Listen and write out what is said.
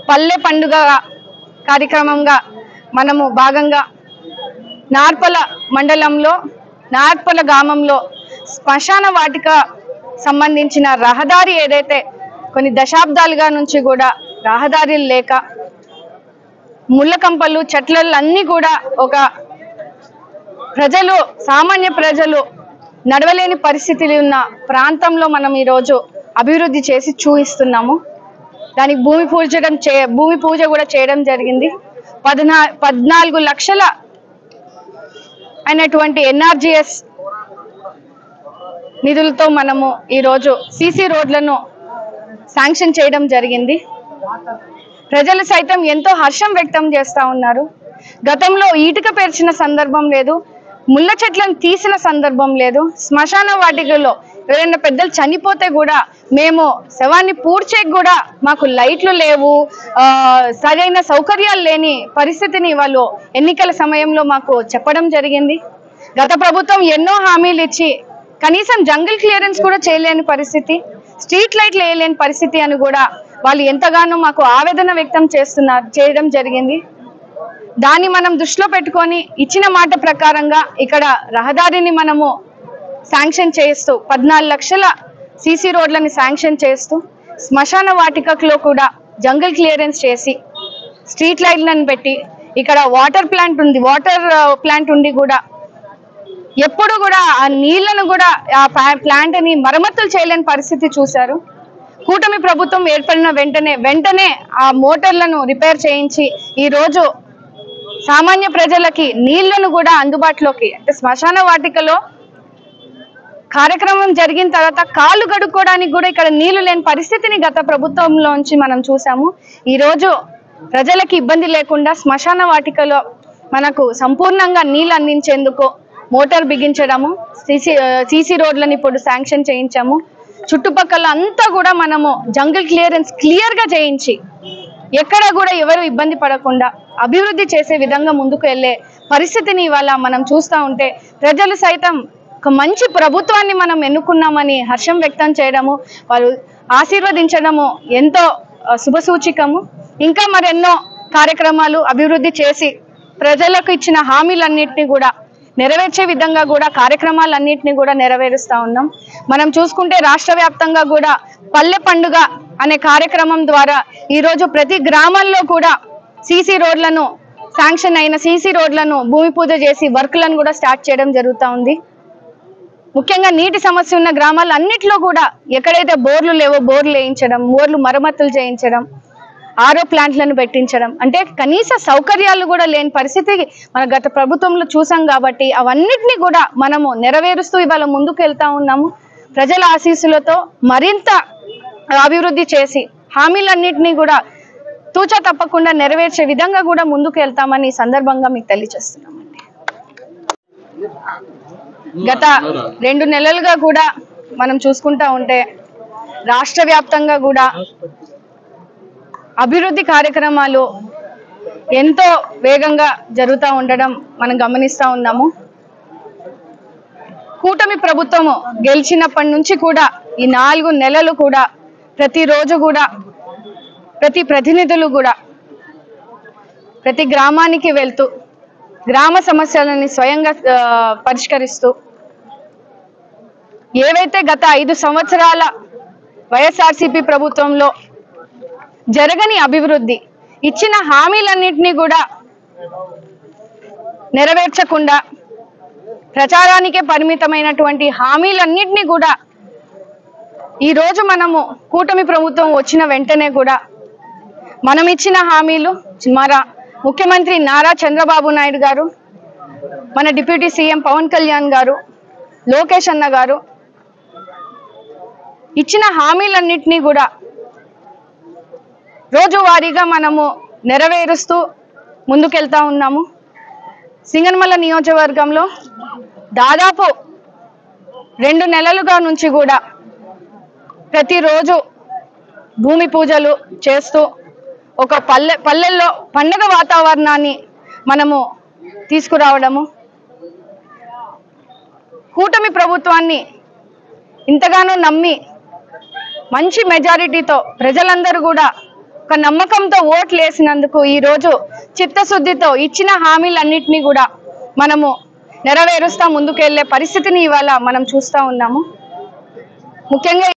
పల్లె పండుగ కార్యక్రమంగా మనము భాగంగా నార్పల మండలంలో నార్పల గ్రామంలో శ్మశాన వాటిక సంబంధించిన రహదారి ఏదైతే కొన్ని దశాబ్దాలుగా నుంచి కూడా రహదారులు లేక ముళ్ళకంపలు చెట్లన్నీ కూడా ఒక ప్రజలు సామాన్య ప్రజలు నడవలేని పరిస్థితులు ఉన్న ప్రాంతంలో మనం ఈరోజు అభివృద్ధి చేసి చూపిస్తున్నాము. దానికి భూమి పూజ కూడా చేయడం జరిగింది. 14 లక్షల అయినటువంటి ఎన్ఆర్జీఎస్ నిధులతో మనము ఈరోజు సీసీ రోడ్లను శాంక్షన్ చేయడం జరిగింది. ప్రజలు సైతం ఎంతో హర్షం వ్యక్తం చేస్తూ ఉన్నారు. గతంలో ఈటుక పేర్చిన సందర్భం లేదు, ముళ్ళ చెట్లను తీసిన సందర్భం లేదు. శ్మశాన వాటికలో ఎవరైనా పెద్దలు చనిపోతే కూడా మేము శవాన్ని పూడ్చేకి కూడా మాకు లైట్లు లేవు, సరైన సౌకర్యాలు లేని పరిస్థితిని వాళ్ళు ఎన్నికల సమయంలో మాకు చెప్పడం జరిగింది. గత ప్రభుత్వం ఎన్నో హామీలు ఇచ్చి కనీసం జంగిల్ క్లియరెన్స్ కూడా చేయలేని పరిస్థితి, స్ట్రీట్ లైట్లు వేయలేని పరిస్థితి అని కూడా వాళ్ళు ఎంతగానో మాకు ఆవేదన వ్యక్తం చేయడం జరిగింది. దాన్ని మనం దృష్టిలో పెట్టుకొని ఇచ్చిన మాట ప్రకారంగా ఇక్కడ రహదారిని మనము శాంక్షన్ చేస్తూ 14 లక్షల సీసీ రోడ్లని శాంక్షన్ చేస్తూ శ్మశాన వాటికలో కూడా జంగిల్ క్లియరెన్స్ చేసి స్ట్రీట్ లైట్లను పెట్టి ఇక్కడ వాటర్ ప్లాంట్ ఉండి కూడా ఎప్పుడు కూడా ఆ నీళ్లను కూడా ఆ ప్లాంట్ ని మరమ్మతులు చేయలేని పరిస్థితి చూశారు. కూటమి ప్రభుత్వం ఏర్పడిన వెంటనే ఆ మోటార్లను రిపేర్ చేయించి ఈ రోజు సామాన్య ప్రజలకి నీళ్లను కూడా అందుబాటులోకి, అంటే శ్మశాన వాటికలో కార్యక్రమం జరిగిన తర్వాత కాళ్ళు కడుక్కోవడానికి కూడా ఇక్కడ నీళ్లు లేని పరిస్థితిని గత ప్రభుత్వంలోంచి మనం చూసాము. ఈ రోజు ప్రజలకి ఇబ్బంది లేకుండా శ్మశాన వాటికలో మనకు సంపూర్ణంగా నీళ్లు అందించేందుకు మోటార్ బిగించడము, సీసీ రోడ్లను ఇప్పుడు శాంక్షన్ చేయించాము. చుట్టుపక్కల అంతా కూడా మనము జంగిల్ క్లియరెన్స్ క్లియర్గా చేయించి ఎక్కడ కూడా ఎవరు ఇబ్బంది పడకుండా అభివృద్ధి చేసే విధంగా ముందుకు వెళ్ళే పరిస్థితిని ఇవాళ మనం చూస్తూ ఉంటే ప్రజలు సైతం ఒక మంచి ప్రభుత్వాన్ని మనం ఎన్నుకున్నామని హర్షం వ్యక్తం చేయడము, వారు ఆశీర్వదించడము ఎంతో శుభసూచికము. ఇంకా మరెన్నో కార్యక్రమాలు అభివృద్ధి చేసి ప్రజలకు ఇచ్చిన హామీలన్నింటినీ కూడా నెరవేర్చే విధంగా కూడా కార్యక్రమాలన్నింటినీ కూడా నెరవేరుస్తూ ఉన్నాం. మనం చూసుకుంటే రాష్ట్ర వ్యాప్తంగా కూడా పల్లె పండుగ అనే కార్యక్రమం ద్వారా ఈరోజు ప్రతి గ్రామాల్లో కూడా సీసీ రోడ్లను శాంక్షన్ అయిన సీసీ రోడ్లను భూమి పూజ చేసి వర్క్లను కూడా స్టార్ట్ చేయడం జరుగుతూ ఉంది. ముఖ్యంగా నీటి సమస్య ఉన్న గ్రామాలన్నింటిలో కూడా ఎక్కడైతే బోర్లు లేవో బోర్లు వేయించడం, బోర్లు మరమ్మతులు చేయించడం, ఆరో ప్లాంట్లను పెట్టించడం, అంటే కనీస సౌకర్యాలు కూడా లేని పరిస్థితి మన గత ప్రభుత్వంలో చూసాం. కాబట్టి అవన్నిటినీ కూడా మనము నెరవేరుస్తూ ఇవాళ ముందుకు వెళ్తా ఉన్నాము. ప్రజల ఆశీస్సులతో మరింత అభివృద్ధి చేసి హామీలన్నింటినీ కూడా తూచా తప్పకుండా నెరవేర్చే విధంగా కూడా ముందుకు వెళ్తామని ఈ సందర్భంగా మీకు తెలియజేస్తున్నామండి. గత 2 నెలలుగా కూడా మనం చూసుకుంటా ఉంటే రాష్ట్ర వ్యాప్తంగా కూడా అభివృద్ధి కార్యక్రమాలు ఎంతో వేగంగా జరుగుతూ ఉండడం మనం గమనిస్తూ ఉన్నాము. కూటమి ప్రభుత్వము గెలిచినప్పటి నుంచి కూడా ఈ 4 నెలలు కూడా ప్రతిరోజు కూడా ప్రతి ప్రతినిధులు కూడా ప్రతి గ్రామానికి వెళ్తూ గ్రామ సమస్యలని స్వయంగా పరిష్కరిస్తూ ఏవైతే గత 5 సంవత్సరాల వైఎస్ఆర్సీపీ ప్రభుత్వంలో జరగని అభివృద్ధి, ఇచ్చిన హామీలన్నింటినీ కూడా నెరవేర్చకుండా ప్రచారానికే పరిమితమైనటువంటి హామీలన్నింటినీ కూడా ఈరోజు మనము కూటమి ప్రభుత్వం వచ్చిన వెంటనే కూడా మనం ఇచ్చిన హామీలు మన ముఖ్యమంత్రి నారా చంద్రబాబు నాయుడు గారు, మన డిప్యూటీ సీఎం పవన్ కళ్యాణ్ గారు, లోకేష్ అన్న గారు ఇచ్చిన హామీలన్నింటినీ కూడా రోజువారీగా మనము నెరవేరుస్తూ ముందుకెళ్తా ఉన్నాము. సింగనమల నియోజకవర్గంలో దాదాపు 2 నెలలుగా నుంచి కూడా ప్రతిరోజు భూమి పూజలు చేస్తూ ఒక పల్లెల్లో పండగ వాతావరణాన్ని మనము తీసుకురావడము, కూటమి ప్రభుత్వాన్ని ఇంతగానో నమ్మి మంచి మెజారిటీతో ప్రజలందరూ కూడా ఒక నమ్మకంతో ఓట్లు వేసినందుకు ఈ రోజు చిత్తశుద్ధితో ఇచ్చిన హామీలన్నింటినీ కూడా మనము నెరవేరుస్తా ముందుకెళ్లే పరిస్థితిని ఇవాళ మనం చూస్తా ఉన్నాము. ముఖ్యంగా